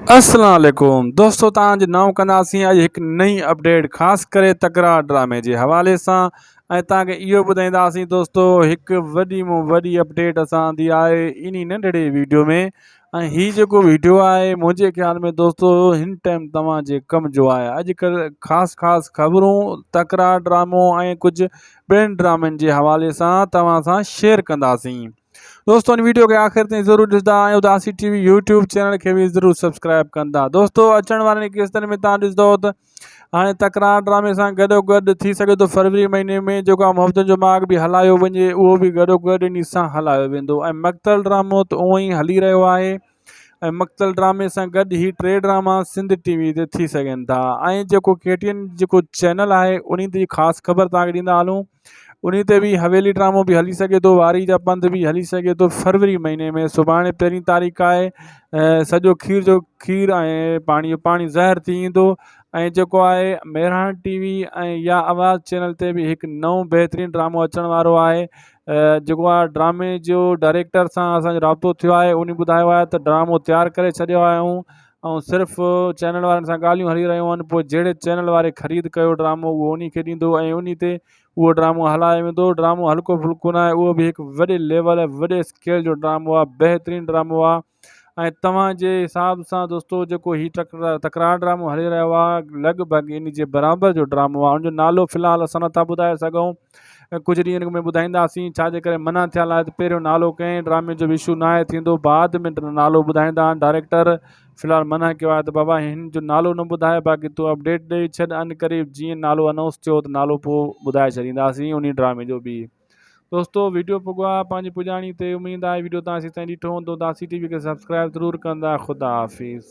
अस्सलाम वालेकुम दोस्तों, तव्हांजो नओं कंदासीं अॼु हिकु नई अपडेट ख़ासि करे तकरार ड्रामे जे हवाले सां। ऐं तव्हांखे इहो ॿुधाईंदासीं दोस्तों, हिकु वॾी में वॾी अपडेट असां दी आहे इन नंढड़े वीडियो में। ऐं हीउ जेको वीडियो आहे मुंहिंजे ख़्याल में दोस्तों हिन टाइम तव्हांजे कम जो आहे। अॼुकल्ह ख़ासि ख़बरूं तकरार ड्रामो ऐं कुझु ॿियनि ड्रामनि जे हवाले सां तव्हां सां शेयर कंदासीं। दोस्तों इन वीडियो के आखिर ताईं ज़रूर ॾिसंदा ऐं उदासी टीवी यूट्यूब चैनल के भी ज़रूर सब्सक्राइब कंदा। दोस्तों अचण वारनि किस्तनि में तव्हां ॾिसंदो त हाणे तकरार ड्रामे सां गॾोगॾु थी सघे थो फरवरी महीने में जेको आहे मोहब्बतुनि जो माॻ बि हलायो वञे, उहो बि गॾोगॾु इन सां हलायो वेंदो। ऐं मक़तल ड्रामो त उहो ई हली रहियो आहे। ऐं मक़तल ड्रामे सां गॾु ही 3 ड्रामा सिंध टीवी ते थी सघनि था। ऐं जेको KTN जेको चैनल आहे उन जी ख़ासि ख़बर तव्हांखे ॾींदा हलूं। उन ते भी हवेली ड्रामो भी हली सघे थो, वारी जा पंध भी हली सघे थो फरवरी महीने में। सुभाणे 1 तारीख़ आहे। सॼो खीर जो खीर ऐं पाणी जो पाणी ज़हर थी ईंदो। ऐं जेको आहे मेहरान टीवी ऐं या आवाज़ चैनल ते भी हिकु नओं बहितरीनु ड्रामो अचण वारो आहे। जेको आहे ड्रामे जो डायरेक्टर सां असांजो राब्तो थियो आहे। उन ॿुधायो आहे त ड्रामो तयारु करे छॾियो आहियूं ऐं सिर्फ़ु चैनल वारनि सां ॻाल्हियूं हली रहियूं आहिनि। पोइ जहिड़े चैनल वारे ख़रीद कयो ड्रामो उहो उन खे ॾींदो ऐं उन ते उहो ड्रामो हलाए वेंदो। ड्रामो हल्को फुल्को न आहे, उहो बि हिकु वॾे लेवल वॾे स्केल जो ड्रामो आहे, बहितरीनु ड्रामो आहे। ऐं तव्हांजे हिसाब सां दोस्तों जेको ही तकरार ड्रामो हली रहियो आहे लॻभॻि इन जे बराबरि जो ड्रामो आहे। उनजो नालो फ़िलहालु असां नथा ॿुधाए सघूं, कुझु ॾींहंनि में ॿुधाईंदासीं। छाजे करे मना थियल आहे त पहिरियों नालो कंहिं ड्रामे जो इशू न आहे थींदो, बाद में नालो ॿुधाईंदा आहिनि डायरेक्टर। फ़िलहालु मना कयो आहे त बाबा हिन जो नालो न ॿुधाए, बाक़ी तूं अपडेट ॾेई छॾ। अन क़रीब जीअं नालो अनाउंस थियो त नालो पोइ ॿुधाए छॾींदासीं उन ड्रामे जो बि। दोस्तों वीडियो पुॻो आहे पंहिंजी पुॼाणी ते। उमेद आहे वीडियो तव्हां ताईं ॾिठो हूंदो। दासी टीवी खे सब्सक्राइब ज़रूरु कंदा। ख़ुदा हाफ़िज़।